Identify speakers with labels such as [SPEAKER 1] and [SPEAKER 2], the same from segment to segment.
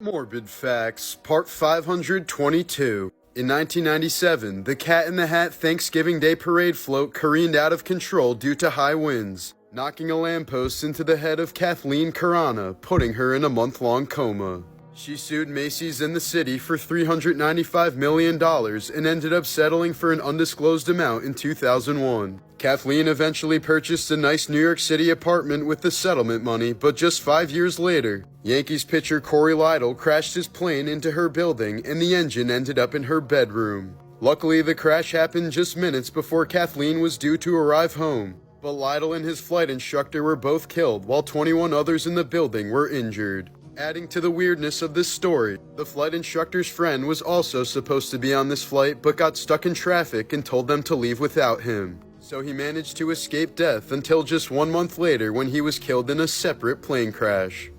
[SPEAKER 1] Morbid Facts, Part 522. In 1997, the Cat in the Hat Thanksgiving Day Parade float careened out of control due to high winds, knocking a lamppost into the head of Kathleen Karana, putting her in a month-long coma. She sued Macy's and the city for $395 million and ended up settling for an undisclosed amount in 2001. Kathleen eventually purchased a nice New York City apartment with the settlement money, but just 5 years later, Yankees pitcher Corey Lidle crashed his plane into her building and the engine ended up in her bedroom. Luckily, the crash happened just minutes before Kathleen was due to arrive home, but Lidle and his flight instructor were both killed while 21 others in the building were injured. Adding to the weirdness of this story, the flight instructor's friend was also supposed to be on this flight but got stuck in traffic and told them to leave without him. So he managed to escape death until just 1 month later when he was killed in a separate plane crash.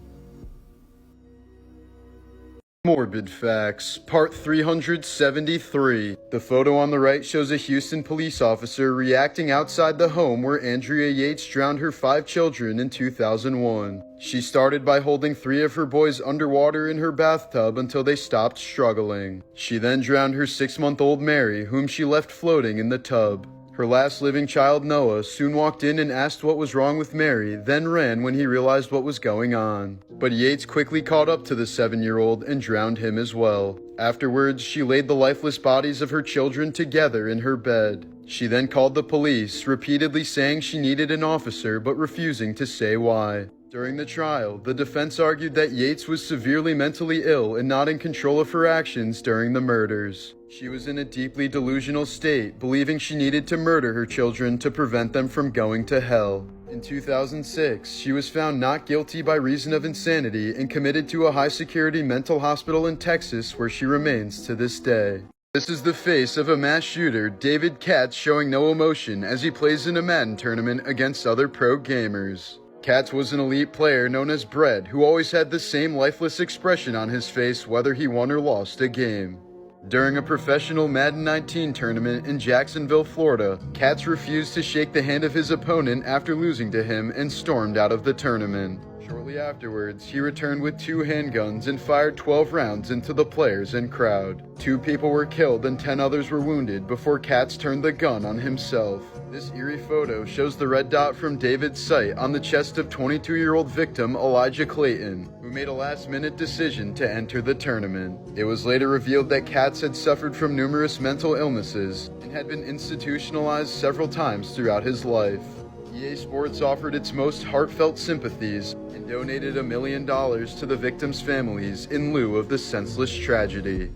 [SPEAKER 1] Morbid Facts, Part 373. The photo on the right shows a Houston police officer reacting outside the home where Andrea Yates drowned her 5 children in 2001. She started by holding 3 of her boys underwater in her bathtub until they stopped struggling. She then drowned her 6-month-old Mary, whom she left floating in the tub. Her last living child, Noah, soon walked in and asked what was wrong with Mary, then ran when he realized what was going on. But Yates quickly caught up to the 7-year-old and drowned him as well. Afterwards, she laid the lifeless bodies of her children together in her bed. She then called the police, repeatedly saying she needed an officer but refusing to say why. During the trial, the defense argued that Yates was severely mentally ill and not in control of her actions during the murders. She was in a deeply delusional state, believing she needed to murder her children to prevent them from going to hell. In 2006, she was found not guilty by reason of insanity and committed to a high-security mental hospital in Texas where she remains to this day. This is the face of a mass shooter, David Katz, showing no emotion as he plays in a Madden tournament against other pro gamers. Katz was an elite player known as Bread, who always had the same lifeless expression on his face whether he won or lost a game. During a professional Madden 19 tournament in Jacksonville, Florida, Katz refused to shake the hand of his opponent after losing to him and stormed out of the tournament. Shortly afterwards, he returned with 2 handguns and fired 12 rounds into the players and crowd. 2 people were killed and 10 others were wounded before Katz turned the gun on himself. This eerie photo shows the red dot from David's sight on the chest of 22-year-old victim Elijah Clayton, who made a last-minute decision to enter the tournament. It was later revealed that Katz had suffered from numerous mental illnesses and had been institutionalized several times throughout his life. EA Sports offered its most heartfelt sympathies and donated $1 million to the victims' families in lieu of the senseless tragedy.